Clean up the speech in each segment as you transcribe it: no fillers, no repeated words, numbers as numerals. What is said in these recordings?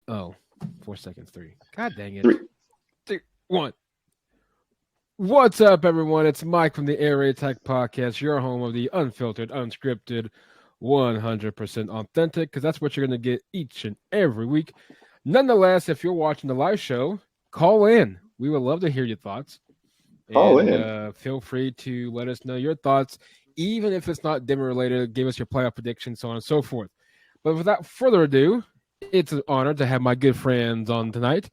Oh, 4 seconds. 3. God dang it. Three. 2, 1. What's up, everyone? It's Mike from the Air Raid Tech Podcast, your home of the unfiltered, unscripted, 100% authentic, because that's what you're going to get each and every week. Nonetheless, if you're watching the live show, call in. We would love to hear your thoughts. Call And in. feel free to let us know your thoughts, even if it's not Denver related. Give us your playoff predictions, so on and so forth. But without further ado, it's an honor to have my good friends on tonight,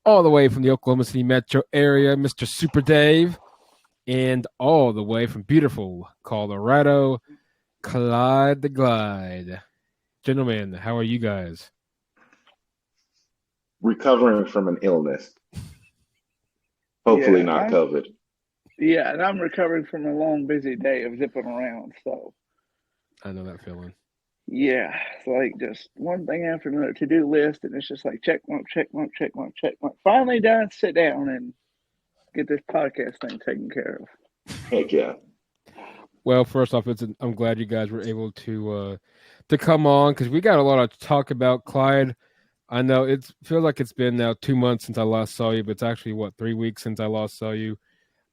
all the way from the Oklahoma City metro area, Mr. Super Dave, and all the way from beautiful Colorado, Clyde the Glide. Gentlemen, how are you guys? Recovering from an illness. Hopefully Yeah, not COVID. Yeah, and I'm recovering from a long, busy day of zipping around. So, I know that feeling. yeah, it's like just one thing after another to-do list, and it's just like check mark, check mark, check mark, check mark. Finally done. Sit down and get this podcast thing taken care of. Heck yeah. Well, first off, I'm glad you guys were able to come on because we got a lot to talk about. Clyde, I know it feels like it's been now 2 months since I last saw you, but it's actually 3 weeks since I last saw you.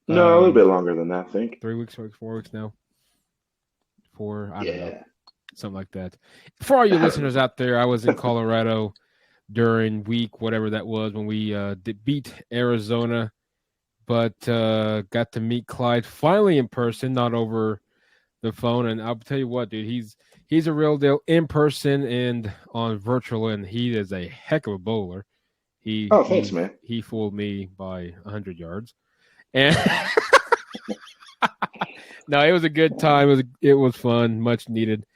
No, a little bit longer than that, I think. 3 weeks or 4 weeks now. 4, I don't know, something like that. For all you listeners out there, I was in Colorado during week whatever that was when we beat Arizona, but got to meet Clyde finally in person, not over the phone. And I'll tell you what, dude, he's a real deal in person and on virtual, and he is a heck of a bowler. Thanks, man. He fooled me by 100 yards, and no, it was a good time. It was fun, much needed,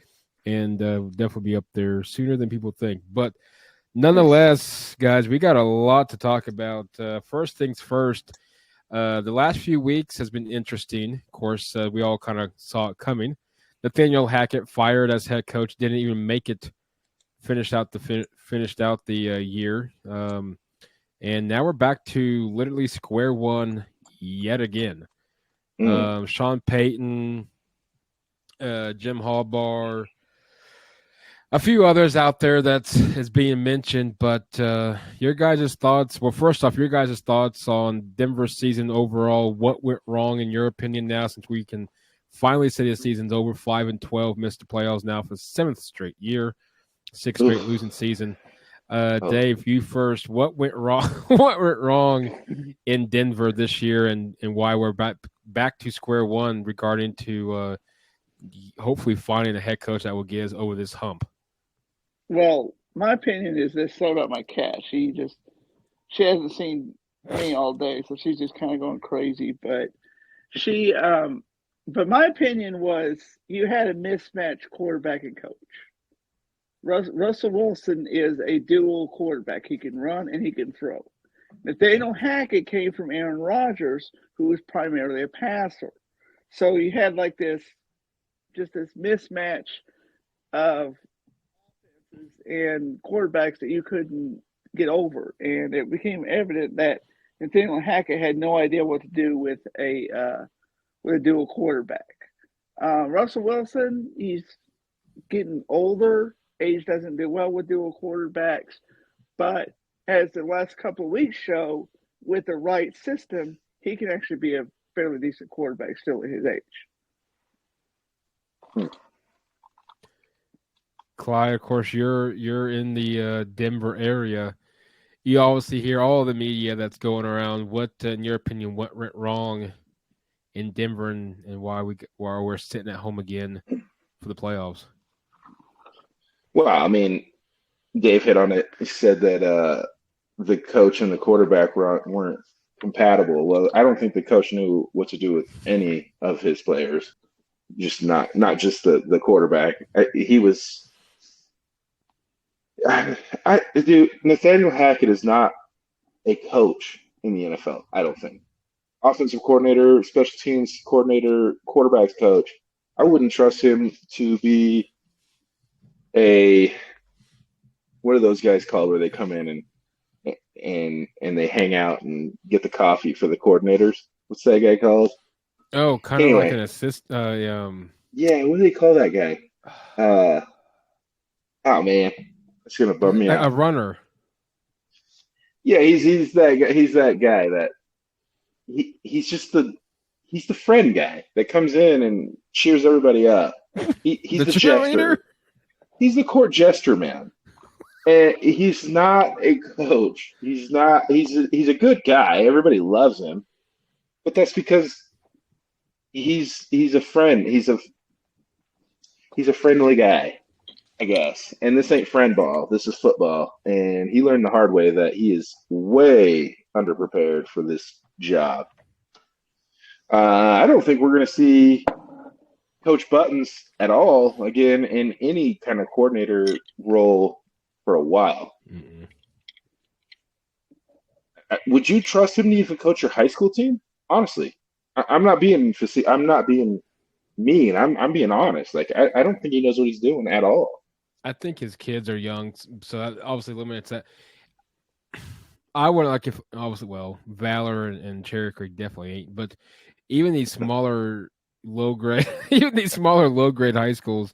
and definitely be up there sooner than people think. But nonetheless, guys, we got a lot to talk about. First things first. The last few weeks has been interesting. Of course, we all kind of saw it coming. Nathaniel Hackett fired as head coach, didn't even make it. Finished out the year, and now we're back to literally square one yet again. Sean Payton, Jim Harbaugh, a few others out there is being mentioned, but your guys' thoughts. Well, first off, your guys' thoughts on Denver's season overall. What went wrong in your opinion now, since we can finally say the season's over? 5-12, missed the playoffs now for the 7th straight year, 6th straight losing season. Dave, you first. What went wrong? What went wrong in Denver this year, and why we're back to square one regarding to hopefully finding a head coach that will get us over this hump? Well, my opinion is this. Sorry about my cat. She hasn't seen me all day, so she's just kind of going crazy. But but my opinion was you had a mismatched quarterback and coach. Russell Wilson is a dual quarterback. He can run and he can throw. Nathaniel Hackett came from Aaron Rodgers, who was primarily a passer. So you had like this mismatch of and quarterbacks that you couldn't get over, and it became evident that Nathaniel Hackett had no idea what to do with a dual quarterback. Russell Wilson, he's getting older. Age doesn't do well with dual quarterbacks, but as the last couple of weeks show, with the right system, he can actually be a fairly decent quarterback still at his age. Clyde, of course, you're in the Denver area. You obviously hear all the media that's going around. What, in your opinion, what went wrong in Denver, and why we're sitting at home again for the playoffs? Well, I mean, Dave hit on it. He said that the coach and the quarterback weren't compatible. Well, I don't think the coach knew what to do with any of his players. Just not just the quarterback. He was. Dude, Nathaniel Hackett is not a coach in the NFL. I don't think. Offensive coordinator, special teams coordinator, quarterbacks coach. I wouldn't trust him to be what are those guys called where they come in and they hang out and get the coffee for the coordinators? What's that guy called? Oh, kind of like an assist. Yeah, what do they call that guy? Oh man, it's gonna bum me out. A runner. Yeah, he's that guy. He's that guy that he's the friend guy that comes in and cheers everybody up. He's The the cheerleader? jester. He's the court jester, man. And he's not a coach. He's not. He's a good guy. Everybody loves him, but that's because he's a friend. He's a friendly guy, I guess. And this ain't friend ball. This is football. And he learned the hard way that he is way underprepared for this job. I don't think we're going to see Coach Buttons at all again in any kind of coordinator role for a while. Mm-mm. Would you trust him to even coach your high school team? Honestly, I'm not being I'm not being mean. I'm being honest. Like I don't think he knows what he's doing at all. I think his kids are young, so that obviously limits that. I would like if obviously, well, Valor and Cherry Creek definitely ain't, but even these smaller low grade, even these smaller low grade high schools,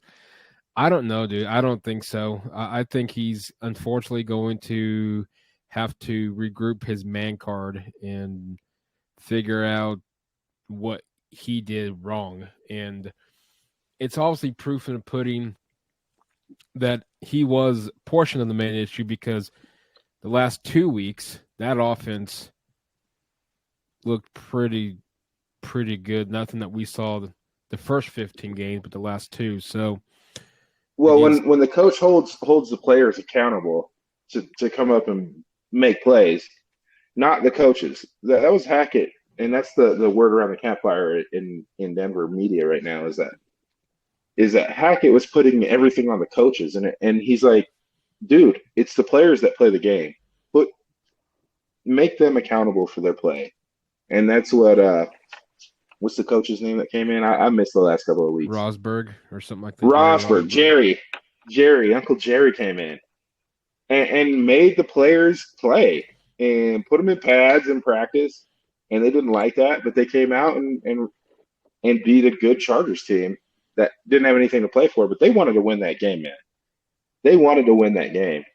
I don't know, dude. I don't think so. I think he's unfortunately going to have to regroup his man card and figure out what he did wrong. And it's obviously proof in the pudding that he was a portion of the main issue because the last 2 weeks, that offense looked pretty good. Nothing that we saw the first 15 games, but the last two. So, well, when the coach holds the players accountable to come up and make plays, not the coaches. That was Hackett, and that's the word around the campfire in Denver media right now is that Hackett was putting everything on the coaches, and he's like, dude, it's the players that play the game. Make them accountable for their play. And that's what's the coach's name that came in? I missed the last couple of weeks. Rosberg or something like that. Rosberg, Jerry, Uncle Jerry came in and made the players play and put them in pads in practice. And they didn't like that, but they came out and beat a good Chargers team that didn't have anything to play for, but they wanted to win that game, man. They wanted to win that game.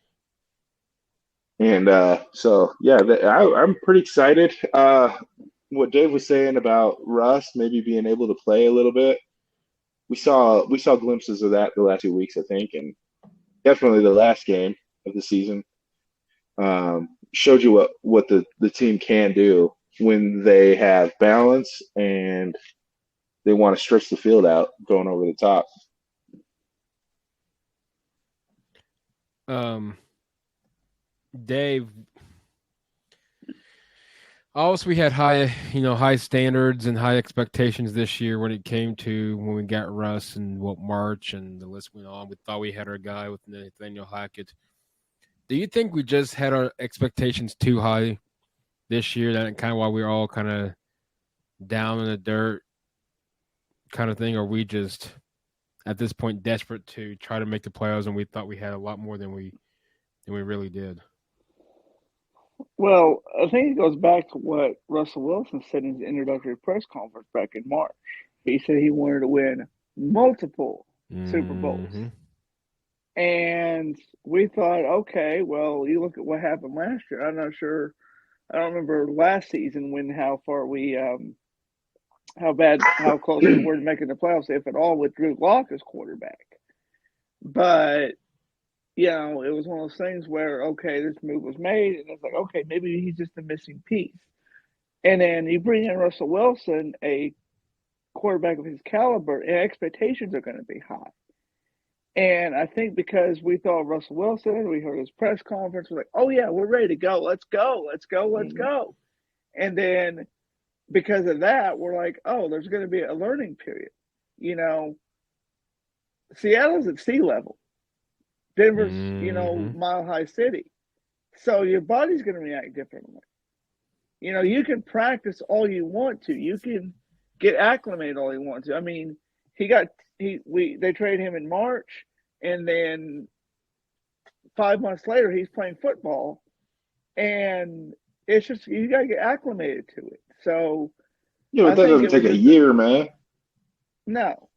And so, yeah, I'm pretty excited. What Dave was saying about Russ maybe being able to play a little bit, we saw glimpses of that the last 2 weeks, I think, and definitely the last game of the season showed you what the team can do when they have balance and they want to stretch the field out going over the top. Dave, also we had high standards and high expectations this year when it came to when we got Russ and March and the list went on. We thought we had our guy with Nathaniel Hackett. Do you think we just had our expectations too high this year? That kind of why we were all kind of down in the dirt kind of thing, or we just at this point desperate to try to make the playoffs and we thought we had a lot more than we really did? Well, I think it goes back to what Russell Wilson said in his introductory press conference back in March. He said he wanted to win multiple Super Bowls. And we thought, okay, well, you look at what happened last year. I'm not sure. I don't remember last season how close we were to making the playoffs, if at all, with Drew Lock as quarterback. But it was one of those things where, okay, this move was made, and it's like, okay, maybe he's just a missing piece. And then you bring in Russell Wilson, a quarterback of his caliber, and expectations are going to be high. And I think because we thought Russell Wilson, we heard his press conference, we're like, oh, yeah, we're ready to go. Let's go. And then because of that, we're like, oh, there's going to be a learning period. Seattle's at sea level. Denver's, mile high city. So your body's going to react differently. You can practice all you want to. You can get acclimated all you want to. I mean, they traded him in March, and then 5 months later he's playing football, and it's just you got to get acclimated to it. So that doesn't take a year, man. No.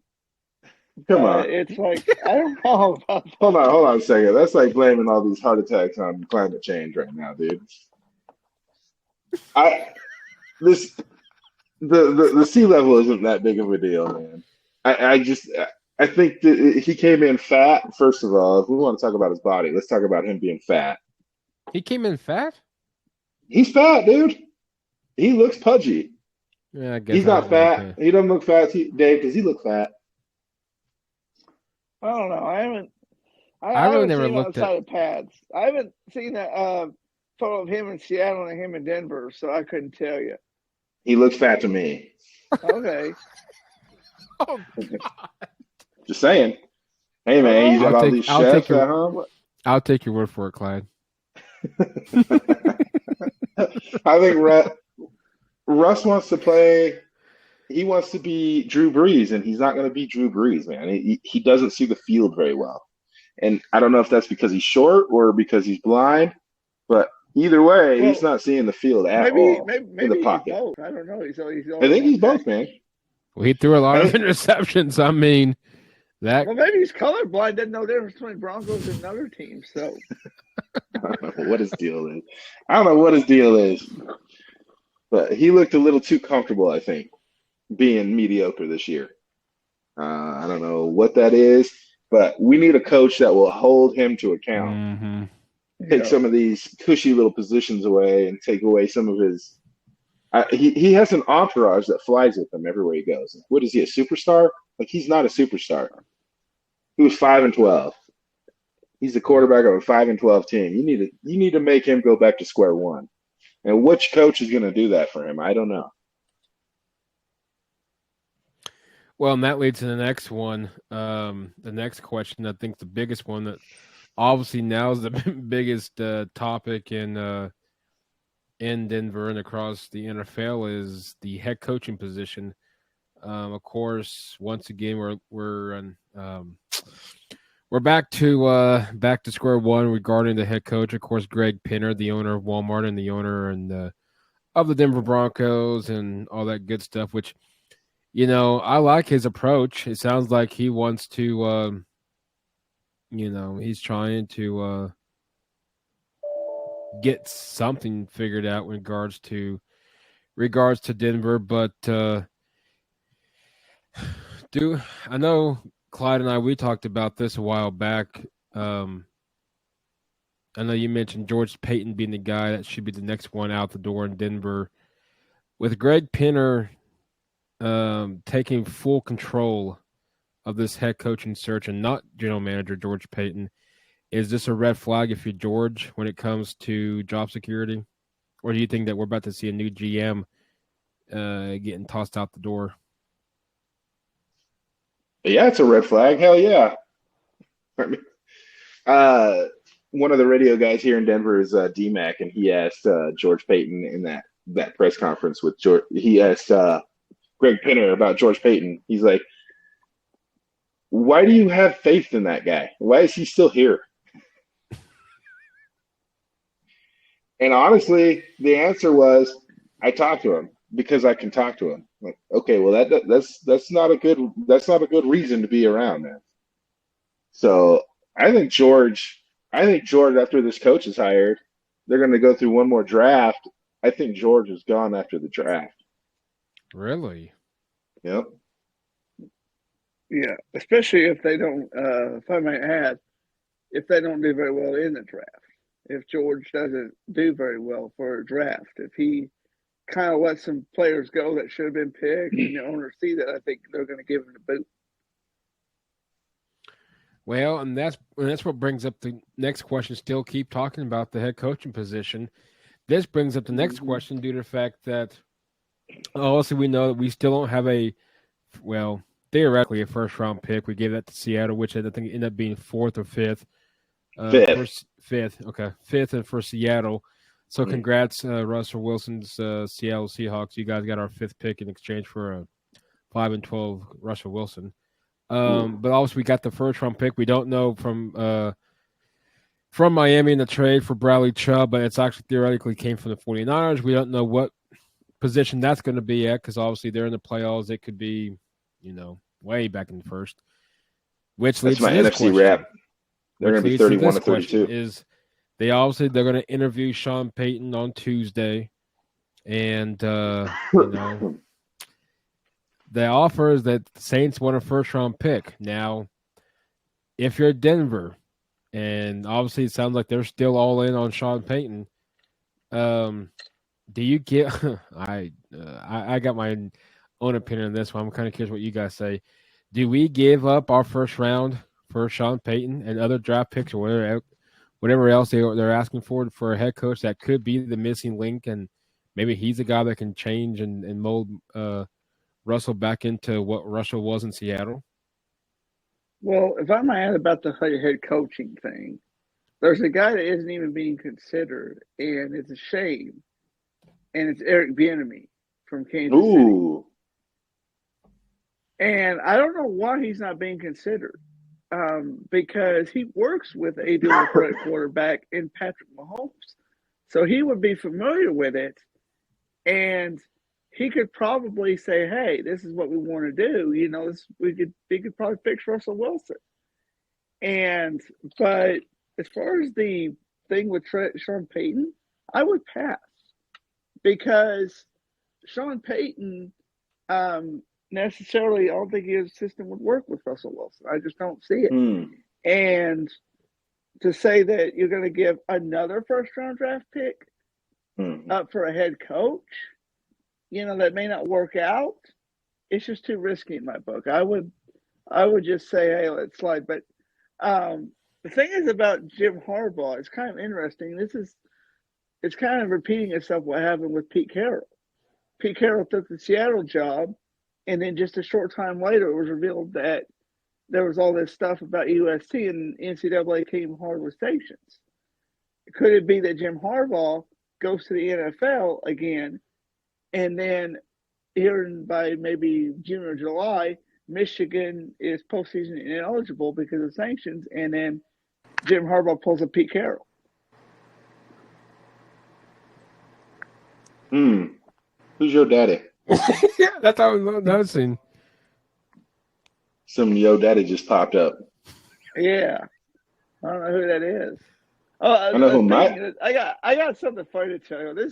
Come on. It's like, I don't know about that. Hold on a second. That's like blaming all these heart attacks on climate change right now, dude. The sea level isn't that big of a deal, man. I think that he came in fat. First of all, if we want to talk about his body, let's talk about him being fat. He came in fat? He's fat, dude. He looks pudgy. Yeah, I guess he's not fat. He doesn't look fat. Dave, does he look fat? I don't know. I really haven't never looked outside of pads. I haven't seen a photo of him in Seattle and him in Denver, so I couldn't tell you. He looks fat to me. Okay. Oh, God. Just saying. Hey, man, he's got all these chefs at home. I'll take your word for it, Clyde. I think Russ wants to play. He wants to be Drew Brees, and he's not going to be Drew Brees, man. He doesn't see the field very well. And I don't know if that's because he's short or because he's blind, but either way, he's not seeing the field at all in the pocket. Both. I don't know. I think he's both, man. Well, he threw a lot of interceptions. I mean, that. Well, maybe he's colorblind. Doesn't know the difference between Broncos and another team. So I don't know what his deal is. But he looked a little too comfortable, I think, being mediocre this year. I don't know what that is, but we need a coach that will hold him to account. Mm-hmm. Take some of these cushy little positions away and take away some of his. He has an entourage that flies with him everywhere he goes. What is he, a superstar? Like, he's not a superstar. He was 5-12. He's the quarterback of a 5-12 team. You need to make him go back to square one. And which coach is going to do that for him? I don't know. Well, and that leads to the next one. The next question, I think the biggest one that obviously now is the biggest topic in Denver and across the NFL is the head coaching position. Of course, once again, we're back to square one regarding the head coach. Of course, Greg Pinner, the owner of Walmart and the owner of the Denver Broncos and all that good stuff. Which, I like his approach. It sounds like he wants to, he's trying to get something figured out in regards to Denver. But I know Clyde and I, we talked about this a while back. I know you mentioned George Payton being the guy that should be the next one out the door in Denver. With Greg Pinner taking full control of this head coaching search and not general manager George Payton, is this a red flag if you're George when it comes to job security? Or do you think that we're about to see a new GM getting tossed out the door? Yeah, it's a red flag. Hell yeah. One of the radio guys here in Denver is D-Mac, and he asked George Payton in that press conference with George. He asked Greg Pinner about George Payton. He's like, why do you have faith in that guy? Why is he still here? And honestly, the answer was, I talked to him because I can talk to him. Like, okay, well that's not a good reason to be around, man. So I think George, after this coach is hired, they're going to go through one more draft. I think George is gone after the draft. Really? Yep. Yeah, especially if they don't, if I may add, if they don't do very well in the draft. If George doesn't do very well for a draft, if he kind of lets some players go that should have been picked and the owners see that, I think they're going to give him the boot. Well, and that's what brings up the next question. Still keep talking about the head coaching position. This brings up the next question due to the fact that obviously we know that we still don't have theoretically a first-round pick. We gave that to Seattle, which I think ended up being fourth or fifth. Fifth. Okay, fifth and for Seattle. So congrats, Russell Wilson's Seattle Seahawks. You guys got our fifth pick in exchange for a 5-12 Russell Wilson. But also we got the first-round pick. We don't know from Miami in the trade for Bradley Chubb, but it's actually theoretically came from the 49ers. We don't know what position that's going to be at because obviously they're in the playoffs. It could be, way back in the first. Which leads to this NFC question. wrap. They're going to be 31-32. They're going to interview Sean Payton on Tuesday. And the offer is that the Saints want a first round pick. Now, if you're Denver, and obviously it sounds like they're still all in on Sean Payton, do you get? I got my own opinion on this one. I'm kind of curious what you guys say. Do we give up our first round for Sean Payton and other draft picks or whatever else they're asking for a head coach that could be the missing link, and maybe he's a guy that can change and mold Russell back into what Russell was in Seattle? Well, if I might add about the head coaching thing, there's a guy that isn't even being considered, and it's a shame. And it's Eric Bieniemy from Kansas City. And I don't know why he's not being considered, because he works with a dual threat quarterback in Patrick Mahomes, so he would be familiar with it, and he could probably say, "Hey, this is what we want to do." We could probably fix Russell Wilson. But as far as the thing with Sean Payton, I would pass, because Sean Payton necessarily, I don't think his system would work with Russell Wilson. I just don't see it. And to say that you're going to give another first-round draft pick up for a head coach, that may not work out, it's just too risky in my book. I would just say, hey, let's slide. But the thing is about Jim Harbaugh, it's kind of interesting. It's kind of repeating itself what happened with Pete Carroll. Pete Carroll took the Seattle job, and then just a short time later, it was revealed that there was all this stuff about USC, and NCAA came hard with sanctions. Could it be that Jim Harbaugh goes to the NFL again, and then here by maybe June or July, Michigan is postseason ineligible because of sanctions, and then Jim Harbaugh pulls a Pete Carroll? Who's your daddy? Yeah, that's how I'm noticing. Some Yo Daddy just popped up. Yeah, I don't know who that is. I know who Mike. I got something funny to tell you.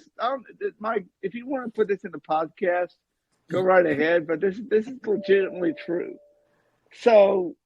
Mike, if you want to put this in the podcast, go right ahead. But this is legitimately true. So